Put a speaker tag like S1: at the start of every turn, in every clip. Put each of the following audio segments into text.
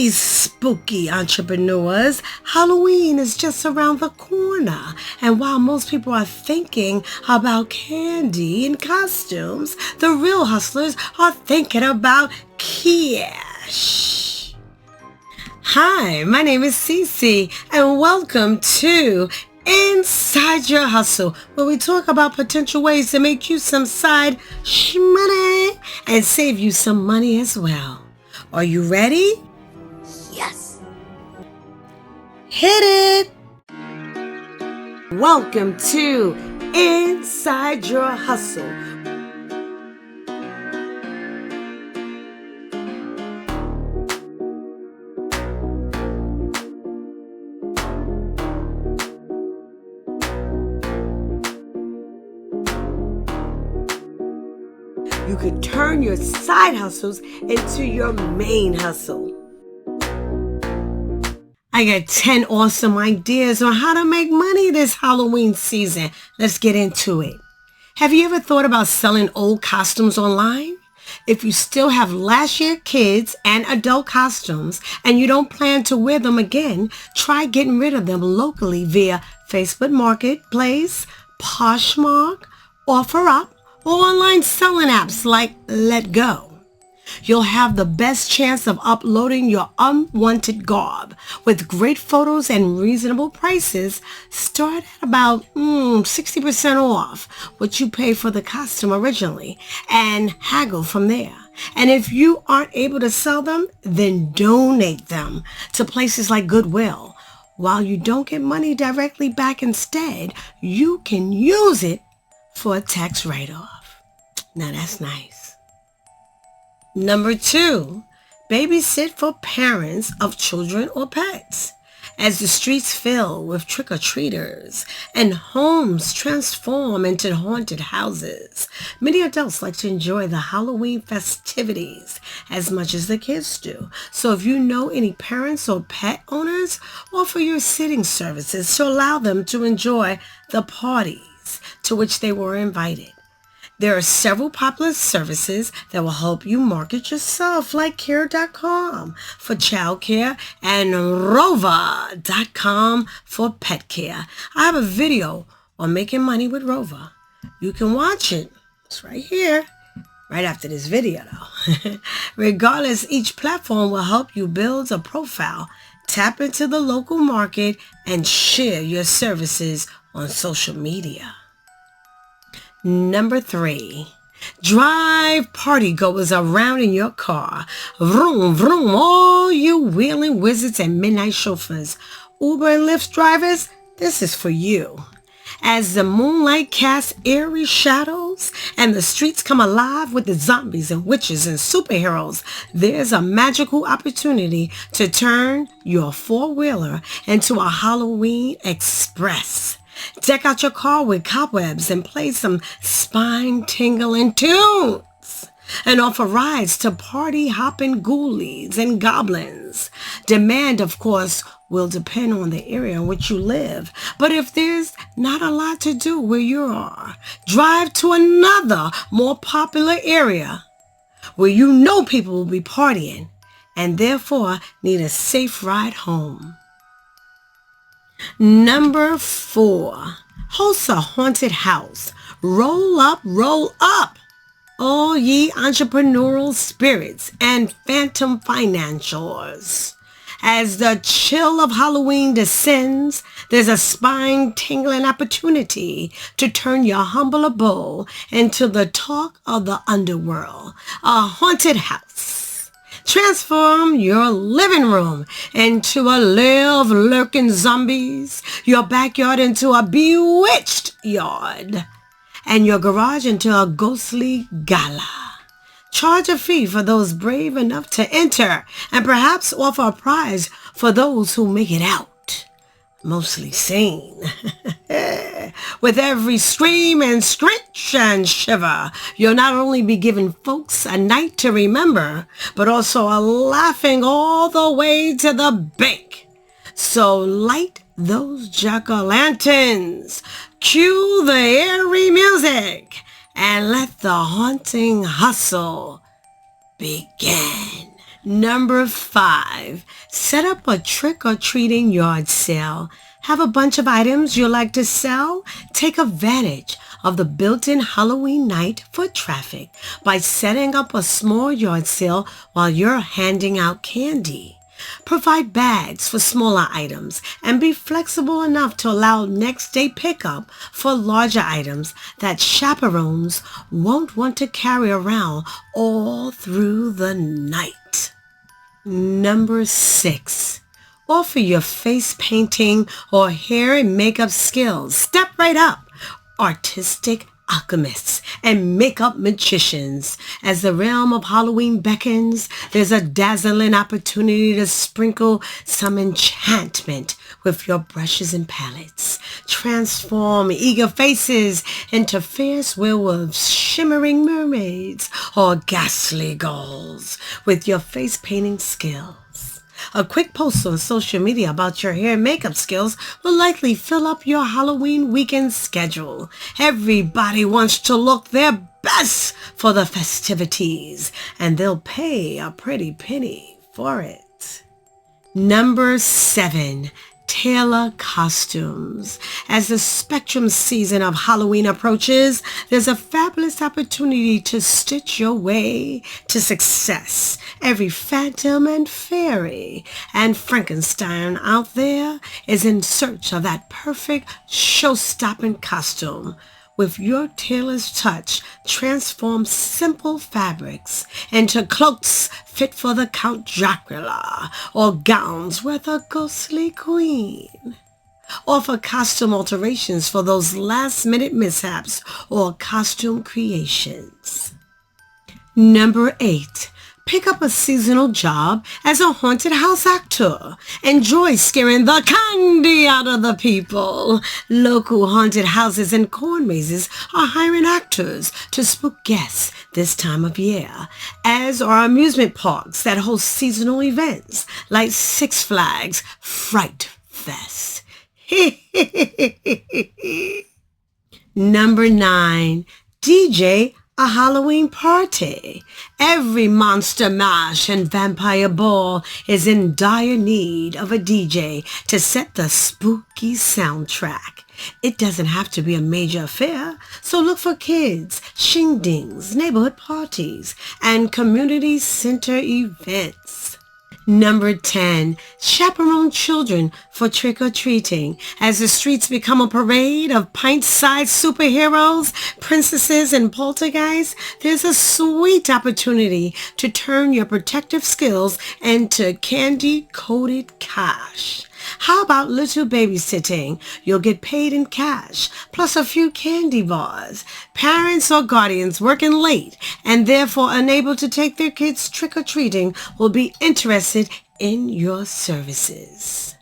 S1: Hey, spooky entrepreneurs, Halloween is just around the corner. And while most people are thinking about candy and costumes, the real hustlers are thinking about cash. Hi, my name is Cece, and welcome to Inside Your Hustle, where we talk about potential ways to make you some side shmoney and save you some money as well. Are you ready?
S2: Yes.
S1: Hit it! Welcome to Inside Your Hustle. You could turn your side hustles into your main hustle. I got 10 awesome ideas on how to make money this Halloween season. Let's get into it. Have you ever thought about selling old costumes online? If you still have last year kids and adult costumes and you don't plan to wear them again, try getting rid of them locally via Facebook Marketplace, Poshmark, OfferUp, or online selling apps like LetGo. You'll have the best chance of uploading your unwanted garb with great photos and reasonable prices. Start at about 60% off what you pay for the costume originally and haggle from there. And if you aren't able to sell them, then donate them to places like Goodwill. While you don't get money directly back, instead, you can use it for a tax write-off. Now that's nice. Number 2, babysit for parents of children or pets. As the streets fill with trick-or-treaters and homes transform into haunted houses, many adults like to enjoy the Halloween festivities as much as the kids do. So if you know any parents or pet owners, offer your sitting services to allow them to enjoy the parties to which they were invited. There are several popular services that will help you market yourself, like Care.com for childcare and Rover.com for pet care. I have a video on making money with Rover. You can watch it. It's right here, right after this video though. Regardless, each platform will help you build a profile, tap into the local market, and share your services on social media. Number 3, drive partygoers around in your car. Vroom, vroom, all you wheeling wizards and midnight chauffeurs. Uber and Lyft drivers, this is for you. As the moonlight casts eerie shadows and the streets come alive with the zombies and witches and superheroes, there's a magical opportunity to turn your four-wheeler into a Halloween express. Deck out your car with cobwebs and play some spine-tingling tunes and offer rides to party-hopping ghoulies and goblins. Demand, of course, will depend on the area in which you live. But if there's not a lot to do where you are, drive to another more popular area where you know people will be partying and therefore need a safe ride home. Number 4, host a haunted house. Roll up, roll up, all ye entrepreneurial spirits and phantom financiers. As the chill of Halloween descends, there's a spine-tingling opportunity to turn your humble abode into the talk of the underworld, a haunted house. Transform your living room into a lair of lurking zombies, your backyard into a bewitched yard, and your garage into a ghostly gala. Charge a fee for those brave enough to enter, and perhaps offer a prize for those who make it out. Mostly sane. With every scream and screech and shiver, you'll not only be giving folks a night to remember, but also a laughing all the way to the bank. So light those jack-o'-lanterns, cue the eerie music, and let the haunting hustle begin. Number 5, set up a trick-or-treating yard sale. Have a bunch of items you like to sell? Take advantage of the built-in Halloween night foot traffic by setting up a small yard sale while you're handing out candy. Provide bags for smaller items and be flexible enough to allow next-day pickup for larger items that chaperones won't want to carry around all through the night. Number 6, offer your face painting or hair and makeup skills. Step right up. Artistic alchemists and makeup magicians. As the realm of Halloween beckons, there's a dazzling opportunity to sprinkle some enchantment with your brushes and palettes. Transform eager faces into fierce werewolves, shimmering mermaids, or ghastly ghouls with your face painting skills. A quick post on social media about your hair and makeup skills will likely fill up your Halloween weekend schedule. Everybody wants to look their best for the festivities, and they'll pay a pretty penny for it. Number 7, Tailor Costumes. As the spectrum season of Halloween approaches, there's a fabulous opportunity to stitch your way to success. Every phantom and fairy and Frankenstein out there is in search of that perfect show-stopping costume. With your tailor's touch, transform simple fabrics into cloaks fit for the Count Dracula or gowns with a ghostly queen. Offer costume alterations for those last-minute mishaps or costume creations. Number 8. Pick up a seasonal job as a haunted house actor. Enjoy scaring the candy out of the people. Local haunted houses and corn mazes are hiring actors to spook guests this time of year, as are amusement parks that host seasonal events like Six Flags Fright Fest. Number 9. DJ a Halloween party. Every monster mash and vampire ball is in dire need of a DJ to set the spooky soundtrack. It doesn't have to be a major affair, so look for kids, shindigs, neighborhood parties, and community center events. Number 10, chaperone children for trick-or-treating. As the streets become a parade of pint-sized superheroes, princesses, and poltergeists, there's a sweet opportunity to turn your protective skills into candy-coated cash. How about little babysitting? You'll get paid in cash, plus a few candy bars. Parents or guardians working late and therefore unable to take their kids trick-or-treating will be interested in your services.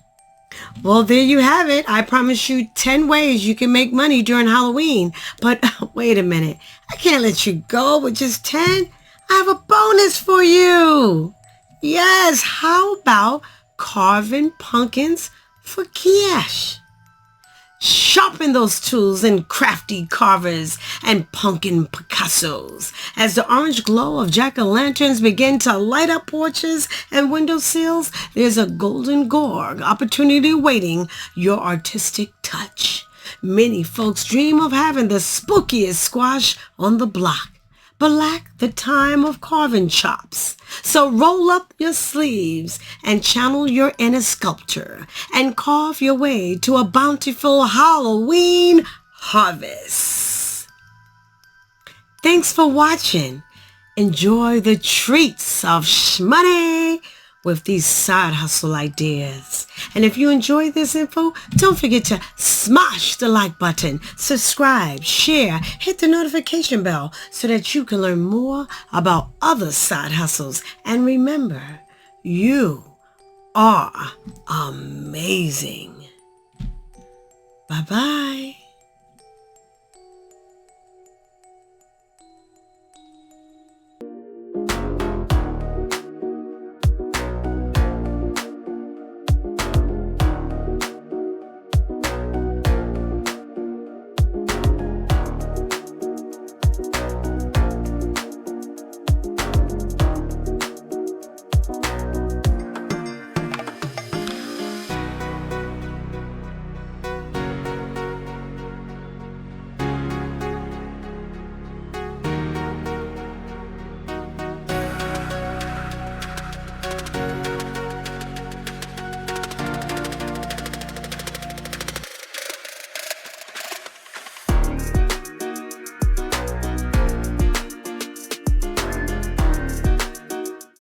S1: Well, there you have it. I promise you 10 ways you can make money during Halloween. But wait a minute. I can't let you go with just 10. I have a bonus for you. Yes, how about carving pumpkins for cash? Sharpen those tools in crafty carvers and pumpkin Picassos as the orange glow of jack-o'-lanterns begin to light up porches and windowsills. There's a golden gorg opportunity waiting your artistic touch. Many folks dream of having the spookiest squash on the block, but lack the time of carving chops. So roll up your sleeves and channel your inner sculptor and carve your way to a bountiful Halloween harvest. Thanks for watching. Enjoy the treats of shmoney with these side hustle ideas. And if you enjoyed this info, don't forget to smash the like button, subscribe, share, hit the notification bell so that you can learn more about other side hustles. And remember, you are amazing. Bye-bye.